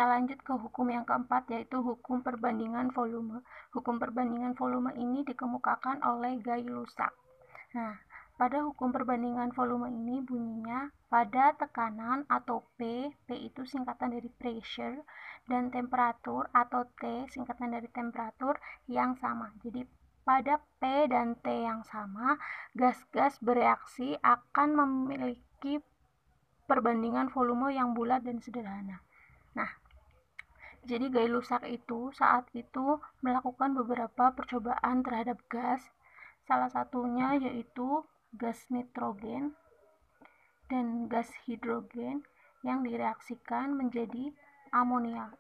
lanjut ke hukum yang keempat, yaitu hukum perbandingan volume. Hukum perbandingan volume ini dikemukakan oleh Gay-Lussac. Nah, pada hukum perbandingan volume ini bunyinya pada tekanan atau P itu singkatan dari pressure, dan temperatur atau T singkatan dari temperatur yang sama. Jadi pada P dan T yang sama, gas-gas bereaksi akan memiliki perbandingan volume yang bulat dan sederhana. Nah, jadi Gay-Lussac itu saat itu melakukan beberapa percobaan terhadap gas, salah satunya yaitu gas nitrogen dan gas hidrogen yang direaksikan menjadi amonia.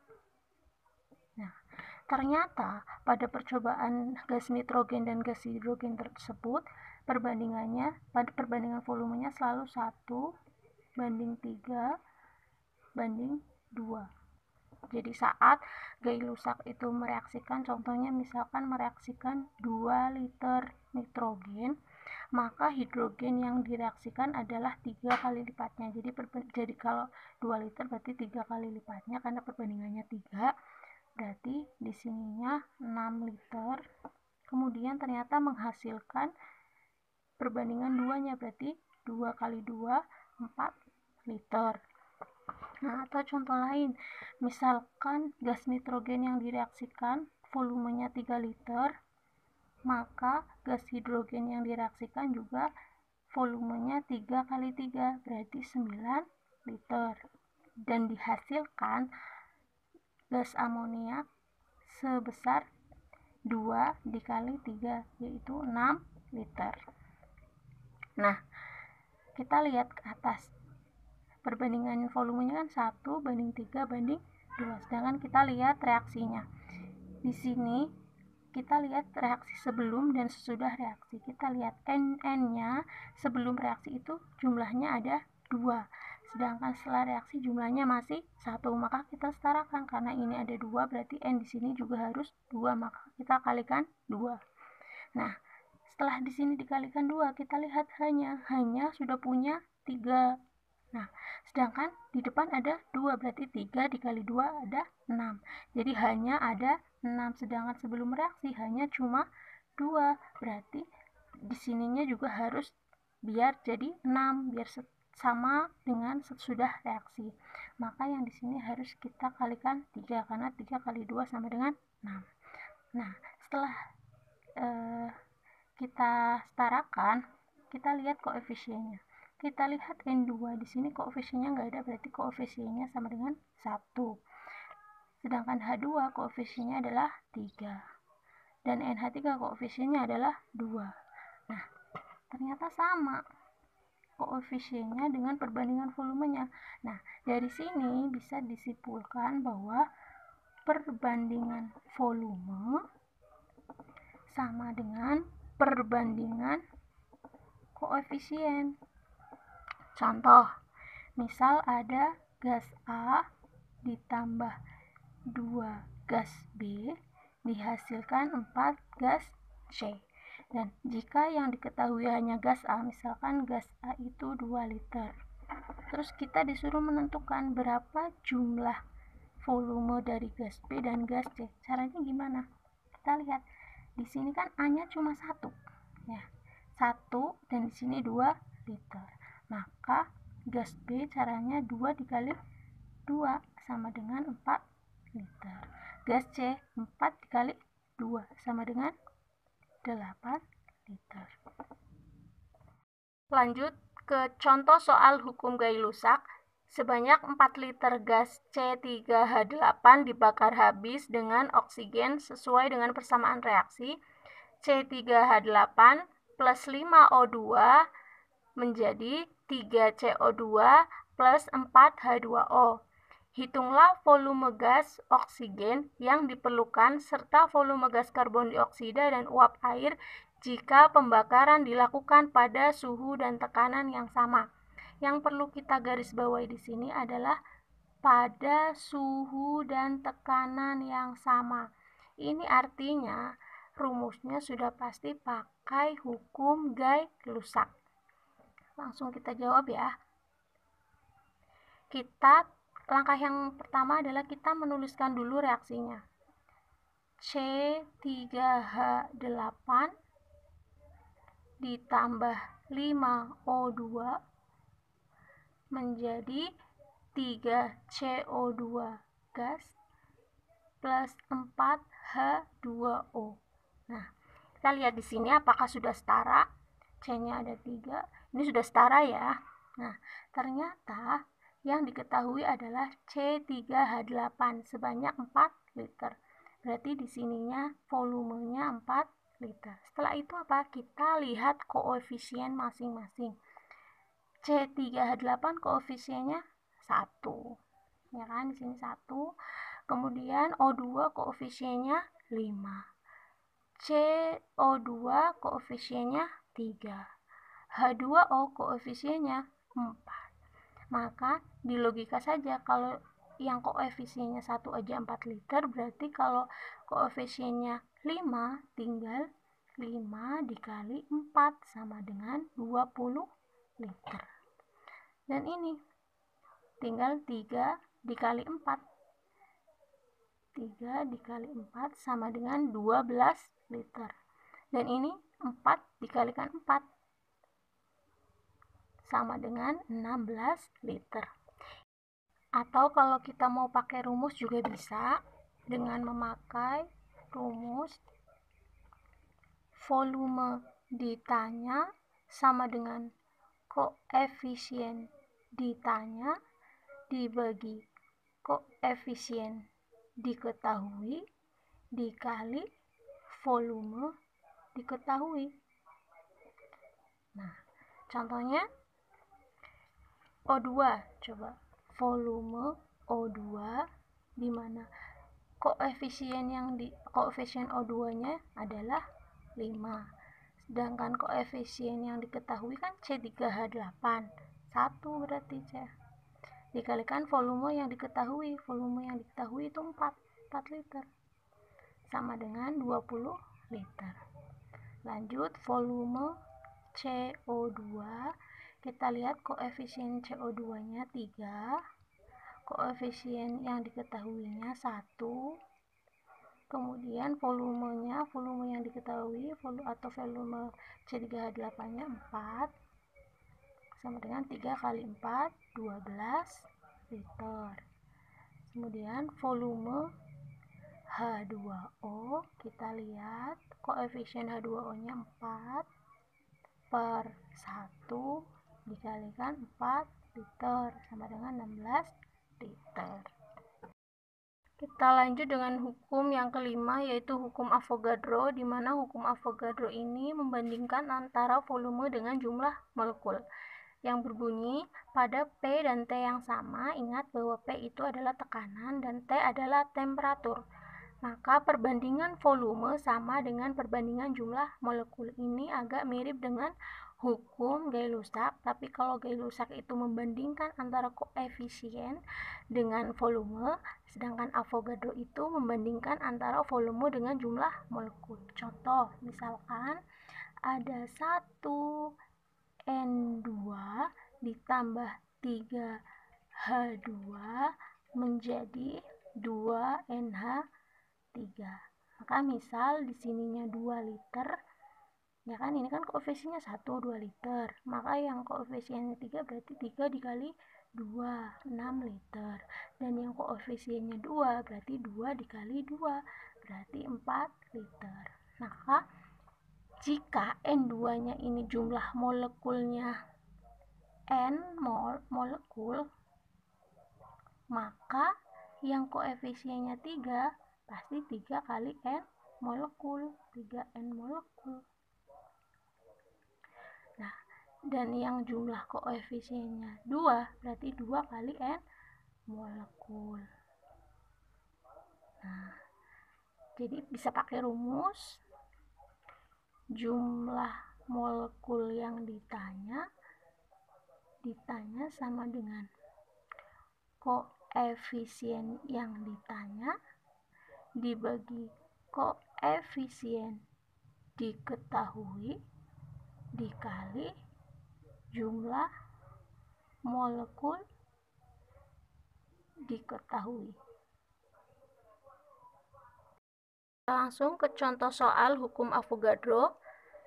Nah, ternyata pada percobaan gas nitrogen dan gas hidrogen tersebut, perbandingan volumenya selalu 1:3:2. Jadi saat Gay-Lussac itu mereaksikan, contohnya misalkan mereaksikan 2 liter nitrogen, maka hidrogen yang direaksikan adalah 3 kali lipatnya. Jadi kalau 2 liter berarti 3 kali lipatnya, karena perbandingannya 3, berarti di sininya 6 liter. Kemudian ternyata menghasilkan perbandingan 2-nya, berarti 2 kali 2, 4 liter. Nah, atau contoh lain, misalkan gas nitrogen yang direaksikan volumenya 3 liter, maka gas hidrogen yang direaksikan juga volumenya 3 kali 3, berarti 9 liter. Dan dihasilkan gas amoniak sebesar 2 dikali 3, yaitu 6 liter. Nah, kita lihat ke atas. Perbandingan volumenya kan 1:3:2, sedangkan kita lihat reaksinya. Di sini kita lihat reaksi sebelum dan sesudah reaksi. Kita lihat N-nya sebelum reaksi itu jumlahnya ada 2, sedangkan setelah reaksi jumlahnya masih 1. Maka kita setarakan, karena ini ada 2 berarti N di sini juga harus 2, maka kita kalikan 2. Nah, setelah di sini dikalikan 2, kita lihat hanya sudah punya 3. Nah, sedangkan di depan ada 2, berarti 3 dikali 2 ada 6. Jadi hanya ada 6, sedangkan sebelum reaksi hanya cuma 2. Berarti di sininya juga harus biar jadi 6, biar sama dengan sesudah reaksi. Maka yang di sini harus kita kalikan 3, karena 3 kali 2 sama dengan 6. Nah, setelah kita setarakan, kita lihat koefisiennya. Kita lihat N2, di sini koefisiennya nggak ada, berarti koefisiennya sama dengan 1. Sedangkan H2 koefisiennya adalah 3. Dan NH3 koefisiennya adalah 2. Nah, ternyata sama koefisiennya dengan perbandingan volumenya. Nah, dari sini bisa disimpulkan bahwa perbandingan volume sama dengan perbandingan koefisien. Contoh, misal ada gas A ditambah 2 gas B dihasilkan 4 gas C. Dan jika yang diketahui hanya gas A, misalkan gas A itu 2 liter. Terus kita disuruh menentukan berapa jumlah volume dari gas B dan gas C. Caranya gimana? Kita lihat. Di sini kan A-nya cuma 1. Ya. 1 dan di sini 2 liter. Maka gas B caranya 2 dikali 2 sama dengan 4 liter. Gas C 4 dikali 2 sama dengan 8 liter. Lanjut ke contoh soal hukum Gay-Lussac. Sebanyak 4 liter gas C3H8 dibakar habis dengan oksigen sesuai dengan persamaan reaksi. C3H8 plus 5O2 menjadi 3CO2 plus 4H2O. Hitunglah volume gas oksigen yang diperlukan serta volume gas karbon dioksida dan uap air jika pembakaran dilakukan pada suhu dan tekanan yang sama. Yang perlu kita garis bawahi di sini adalah pada suhu dan tekanan yang sama. Ini artinya rumusnya sudah pasti pakai hukum Gay-Lussac. Langsung kita jawab ya. Kita langkah yang pertama adalah kita menuliskan dulu reaksinya. C3H8 ditambah 5O2 menjadi 3CO2 gas plus 4H2O. Nah, kita lihat di sini apakah sudah setara. C-nya ada 3. Ini sudah setara ya. Nah, ternyata yang diketahui adalah C3H8 sebanyak 4 liter. Berarti di sininya volumenya 4 liter. Setelah itu apa? Kita lihat koefisien masing-masing. C3H8 koefisiennya 1. Ya kan, di sini 1. Kemudian O2 koefisiennya 5. CO2 koefisiennya 3. H2O koefisiennya 4. Maka di logika saja kalau yang koefisiennya 1 aja 4 liter, berarti kalau koefisiennya 5 tinggal 5 dikali 4 sama dengan 20 liter. Dan ini tinggal 3 dikali 4. 3 dikali 4 sama dengan 12 liter. Dan ini 4 dikalikan 4 sama dengan 16 liter. Atau kalau kita mau pakai rumus juga bisa dengan memakai rumus volume ditanya sama dengan koefisien ditanya dibagi koefisien diketahui dikali volume diketahui. Nah, contohnya O2, coba volume O2 di mana koefisien O2-nya adalah 5. Sedangkan koefisien yang diketahui kan C3H8. 1 berarti C. Dikalikan volume yang diketahui. Volume yang diketahui itu 4 liter. Sama dengan 20 liter. Lanjut, volume CO2. Kita lihat koefisien CO2-nya 3. Koefisien yang diketahuinya 1. Kemudian volume yang diketahui atau volume C3H8-nya 4 sama dengan 3 kali 4 12 liter. Kemudian volume H2O, kita lihat koefisien H2O-nya 4 per 1 dikalikan 4 liter sama dengan 16 liter. Kita lanjut dengan hukum yang kelima, yaitu hukum Avogadro, di mana hukum Avogadro ini membandingkan antara volume dengan jumlah molekul yang berbunyi pada P dan T yang sama. Ingat bahwa P itu adalah tekanan dan T adalah temperatur. Maka perbandingan volume sama dengan perbandingan jumlah molekul. Ini agak mirip dengan hukum Gay-Lussac, tapi kalau Gay-Lussac itu membandingkan antara koefisien dengan volume, sedangkan Avogadro itu membandingkan antara volume dengan jumlah molekul. Contoh, misalkan ada 1 N2 ditambah 3 H2 menjadi 2 NH3. Maka misal di sininya 2 liter, ya kan, ini kan koefisiennya 1, 2 liter. Maka yang koefisiennya 3 berarti 3 dikali 2, 6 liter. Dan yang koefisiennya 2 berarti 2 dikali 2, berarti 4 liter. Maka jika N2-nya ini jumlah molekulnya N molekul, maka yang koefisiennya 3 pasti 3 kali N molekul, 3N molekul. Nah, dan yang jumlah koefisiennya 2 berarti 2 kali N molekul. Nah, jadi bisa pakai rumus jumlah molekul yang ditanya sama dengan koefisien yang ditanya dibagi koefisien diketahui dikali jumlah molekul diketahui. Langsung ke contoh soal hukum Avogadro.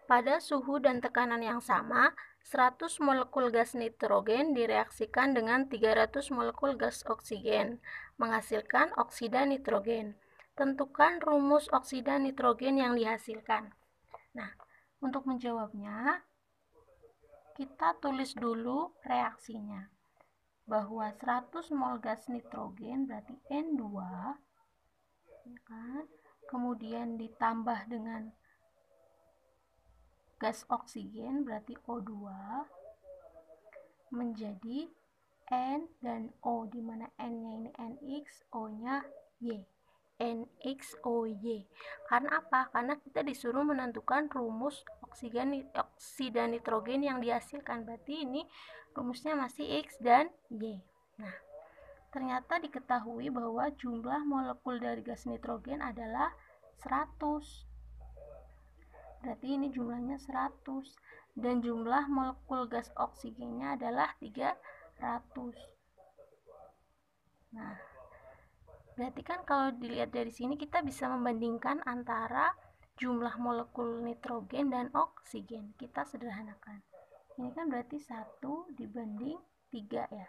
Pada suhu dan tekanan yang sama, 100 molekul gas nitrogen direaksikan dengan 300 molekul gas oksigen, menghasilkan oksida nitrogen. Tentukan rumus oksida nitrogen yang dihasilkan. Nah, untuk menjawabnya, kita tulis dulu reaksinya. Bahwa 100 mol gas nitrogen berarti N2, ya kan? Kemudian ditambah dengan gas oksigen berarti O2 menjadi N dan O, di mana N-nya ini NX, O-nya Y. NXOY. Karena apa? Karena kita disuruh menentukan rumus oksida nitrogen yang dihasilkan. Berarti ini rumusnya masih X dan Y. Nah, ternyata diketahui bahwa jumlah molekul dari gas nitrogen adalah 100. Berarti ini jumlahnya 100 dan jumlah molekul gas oksigennya adalah 300. Nah, berarti kan kalau dilihat dari sini kita bisa membandingkan antara jumlah molekul nitrogen dan oksigen. Kita sederhanakan. Ini kan berarti 1 dibanding 3 ya.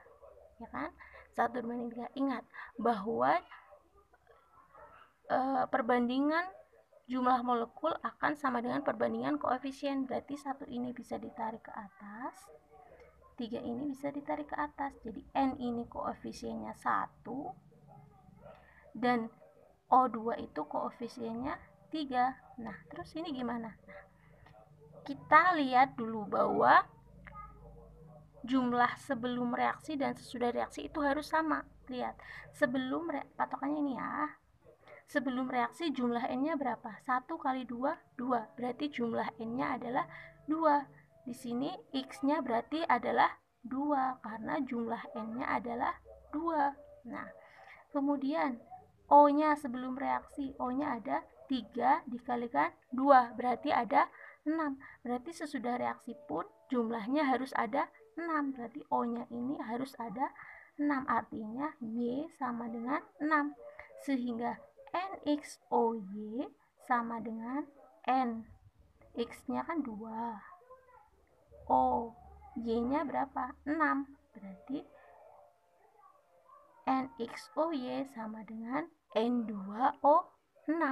Ya kan? 1 dibanding 3. Ingat bahwa perbandingan jumlah molekul akan sama dengan perbandingan koefisien. Berarti 1 ini bisa ditarik ke atas, 3 ini bisa ditarik ke atas. Jadi N ini koefisiennya 1 dan O2 itu koefisiennya 3. Nah, terus ini gimana? Nah, kita lihat dulu bahwa jumlah sebelum reaksi dan sesudah reaksi itu harus sama. Lihat, sebelum patokannya ini ya. Sebelum reaksi jumlah N-nya berapa? 1 kali 2, 2. Berarti jumlah N-nya adalah 2. Di sini X-nya berarti adalah 2 karena jumlah N-nya adalah 2. Nah, kemudian O-nya sebelum reaksi, O-nya ada 3 dikalikan 2, berarti ada 6. Berarti sesudah reaksi pun jumlahnya harus ada 6. Berarti O-nya ini harus ada 6. Artinya Y sama dengan 6. Sehingga NXOY sama dengan N. X-nya kan 2. O, Y-nya berapa? 6. Berarti NXOY sama dengan N2O6.